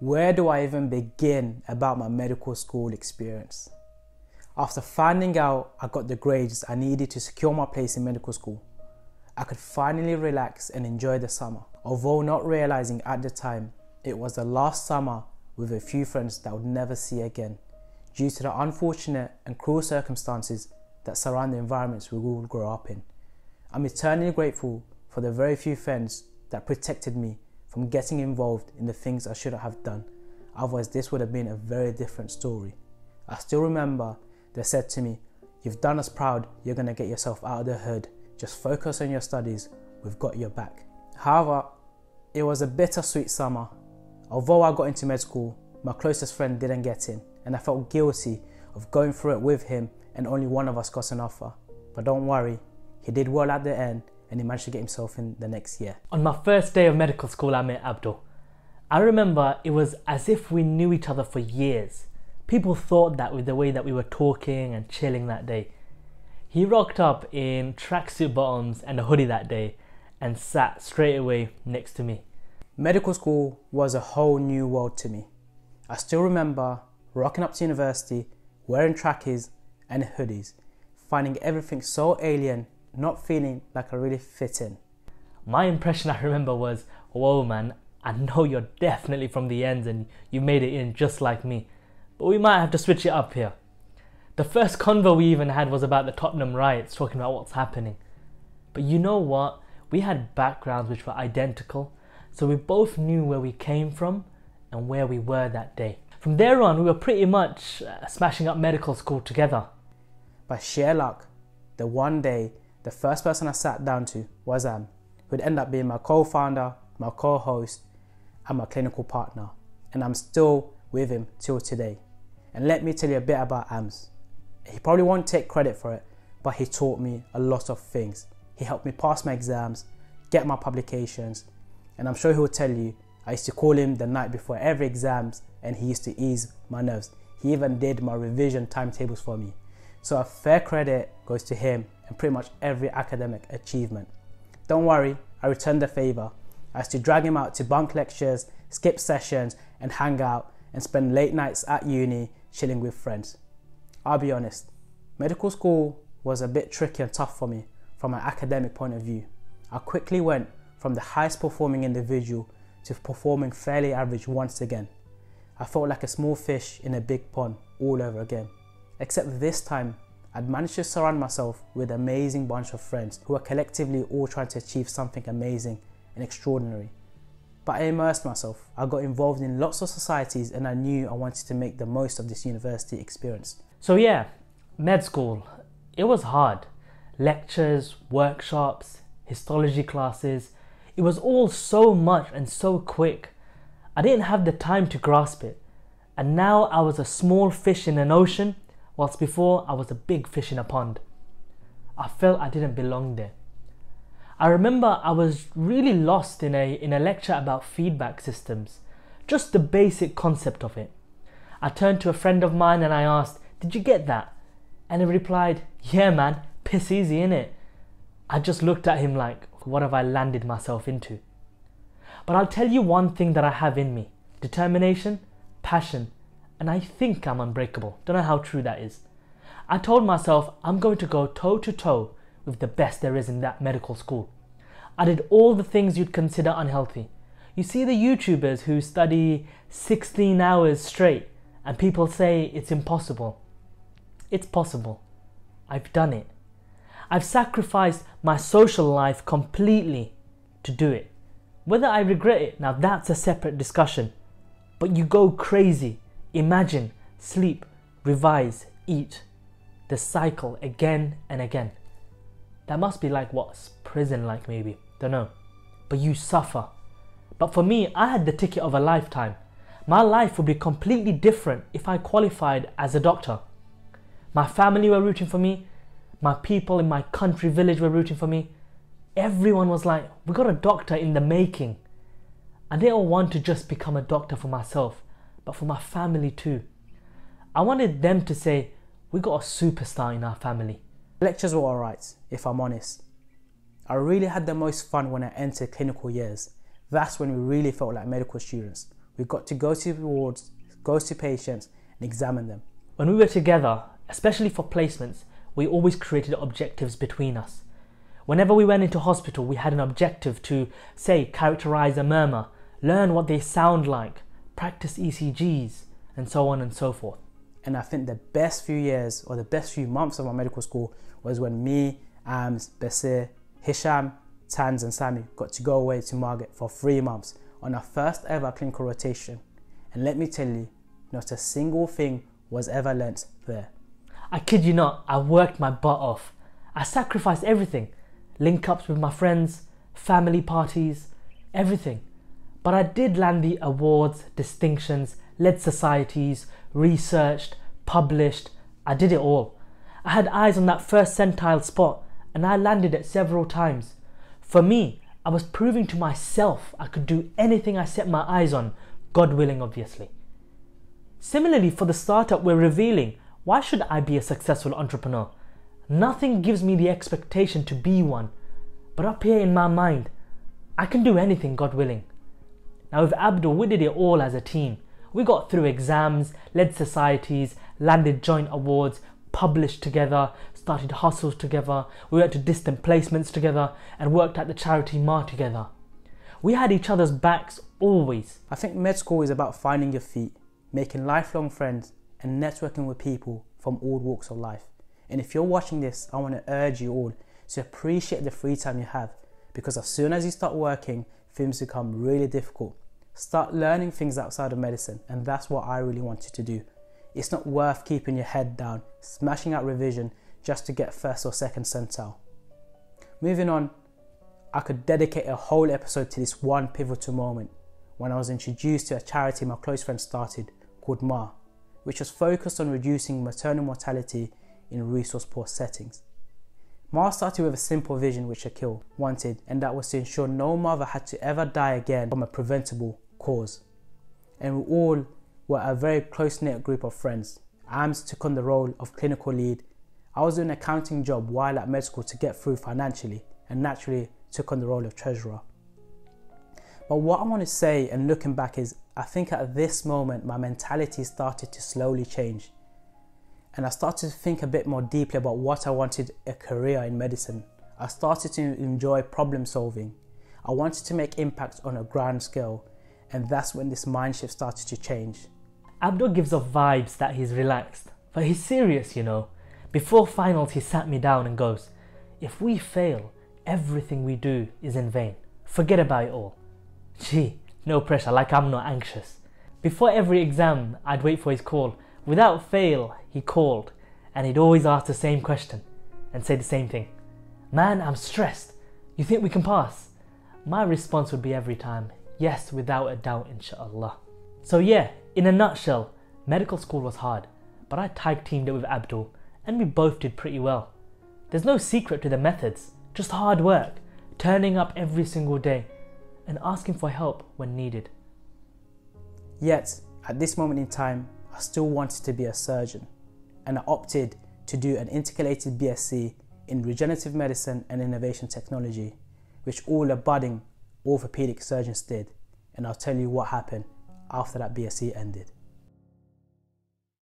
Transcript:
Where do I even begin about my medical school experience? After finding out I got the grades I needed to secure my place in medical school, I could finally relax and enjoy the summer, although not realizing at the time it was the last summer with a few friends that I would never see again, due to the unfortunate and cruel circumstances that surround the environments we all grow up in. I'm eternally grateful for the very few friends that protected me from getting involved in the things I shouldn't have done, otherwise this would have been a very different story. I still remember they said to me, "You've done us proud, you're going to get yourself out of the hood, just focus on your studies, we've got your back." However, it was a bittersweet summer. Although I got into med school, my closest friend didn't get in, and I felt guilty of going through it with him and only one of us got an offer. But don't worry, he did well at the end and he managed to get himself in the next year. On my first day of medical school, I met Abdul. I remember it was as if we knew each other for years. People thought that with the way that we were talking and chilling that day. He rocked up in tracksuit bottoms and a hoodie that day and sat straight away next to me. Medical school was a whole new world to me. I still remember rocking up to university, wearing trackies and hoodies, finding everything so alien, not feeling like I really fit in. My impression I remember was, whoa man, I know you're definitely from the ends and you made it in just like me, but we might have to switch it up here. The first convo we even had was about the Tottenham riots, talking about what's happening. But you know what? We had backgrounds which were identical, so we both knew where we came from and where we were that day. From there on, we were pretty much smashing up medical school together. By sheer luck, the one day, the first person I sat down to was Am, who'd end up being my co-founder, my co-host, and my clinical partner. And I'm still with him till today. And let me tell you a bit about Ams. He probably won't take credit for it, but he taught me a lot of things. He helped me pass my exams, get my publications, and I'm sure he'll tell you, I used to call him the night before every exams and he used to ease my nerves. He even did my revision timetables for me. So a fair credit goes to him and pretty much every academic achievement. Don't worry, I returned the favour. I used to drag him out to bunk lectures, skip sessions and hang out and spend late nights at uni chilling with friends. I'll be honest, medical school was a bit tricky and tough for me from an academic point of view. I quickly went from the highest performing individual to performing fairly average once again. I felt like a small fish in a big pond all over again. Except this time, I'd managed to surround myself with an amazing bunch of friends who were collectively all trying to achieve something amazing and extraordinary. But I immersed myself. I got involved in lots of societies and I knew I wanted to make the most of this university experience. So yeah, med school, it was hard. Lectures, workshops, histology classes, it was all so much and so quick. I didn't have the time to grasp it. And now I was a small fish in an ocean, whilst before I was a big fish in a pond. I felt I didn't belong there. I remember I was really lost in a lecture about feedback systems, just the basic concept of it. I turned to a friend of mine and I asked, "Did you get that?" And he replied, "Yeah man, piss easy innit?" I just looked at him like, what have I landed myself into? But I'll tell you one thing that I have in me: determination, passion, and I think I'm unbreakable. Don't know how true that is. I told myself I'm going to go toe to toe with the best there is in that medical school. I did all the things you'd consider unhealthy. You see the YouTubers who study 16 hours straight and people say it's impossible. It's possible. I've done it. I've sacrificed my social life completely to do it. Whether I regret it, now that's a separate discussion. But you go crazy. Imagine, sleep, revise, eat. The cycle again and again. That must be like what's prison like maybe. Don't know. But you suffer. But for me, I had the ticket of a lifetime. My life would be completely different if I qualified as a doctor. My family were rooting for me. My people in my country village were rooting for me. Everyone was like, we got a doctor in the making. I didn't want to just become a doctor for myself, but for my family too. I wanted them to say, we got a superstar in our family. Lectures were alright, if I'm honest. I really had the most fun when I entered clinical years. That's when we really felt like medical students. We got to go to wards, go to patients and examine them. When we were together, especially for placements, we always created objectives between us. Whenever we went into hospital, we had an objective to, say, characterize a murmur, learn what they sound like, practice ECGs, and so on and so forth. And I think the best few years or the best few months of my medical school was when me, Ams, Basir, Hisham, Tanz and Sami got to go away to Margate for 3 months on our first ever clinical rotation. And let me tell you, not a single thing was ever learnt there. I kid you not, I worked my butt off. I sacrificed everything. Link-ups with my friends, family parties, everything. But I did land the awards, distinctions, led societies, researched, published. I did it all. I had eyes on that first centile spot and I landed it several times. For me, I was proving to myself I could do anything I set my eyes on, God willing obviously. Similarly, for the startup we're revealing, why should I be a successful entrepreneur? Nothing gives me the expectation to be one, but up here in my mind, I can do anything God willing. Now with Abdul, we did it all as a team. We got through exams, led societies, landed joint awards, published together, started hustles together, we went to distant placements together and worked at the charity Mar together. We had each other's backs always. I think med school is about finding your feet, making lifelong friends and networking with people from all walks of life. And if you're watching this, I want to urge you all to appreciate the free time you have, because as soon as you start working, things become really difficult. Start learning things outside of medicine, and that's what I really wanted to do. It's not worth keeping your head down, smashing out revision just to get first or second centile. Moving on, I could dedicate a whole episode to this one pivotal moment when I was introduced to a charity my close friend started called Mar, which was focused on reducing maternal mortality in resource poor settings. Mar started with a simple vision which Akil wanted, and that was to ensure no mother had to ever die again from a preventable cause. And we all were a very close-knit group of friends. Ams took on the role of clinical lead. I was doing an accounting job while at med school to get through financially, and naturally took on the role of treasurer. But what I want to say, and looking back, is I think at this moment my mentality started to slowly change. And I started to think a bit more deeply about what I wanted a career in medicine. I started to enjoy problem solving. I wanted to make impact on a grand scale, and that's when this mind shift started to change. Abdul gives off vibes that he's relaxed, but he's serious, you know. Before finals, he sat me down and goes, "If we fail, everything we do is in vain. Forget about it all." Gee, no pressure, like I'm not anxious. Before every exam, I'd wait for his call. Without fail, he called, and he'd always ask the same question and say the same thing. "Man, I'm stressed. You think we can pass?" My response would be every time, "Yes, without a doubt, inshallah." So yeah, in a nutshell, medical school was hard, but I tag teamed it with Abdul, and we both did pretty well. There's no secret to the methods, just hard work, turning up every single day, and asking for help when needed. Yet, at this moment in time, I still wanted to be a surgeon, and I opted to do an intercalated BSc in regenerative medicine and innovation technology, which all the budding orthopedic surgeons did, and I'll tell you what happened after that BSc ended.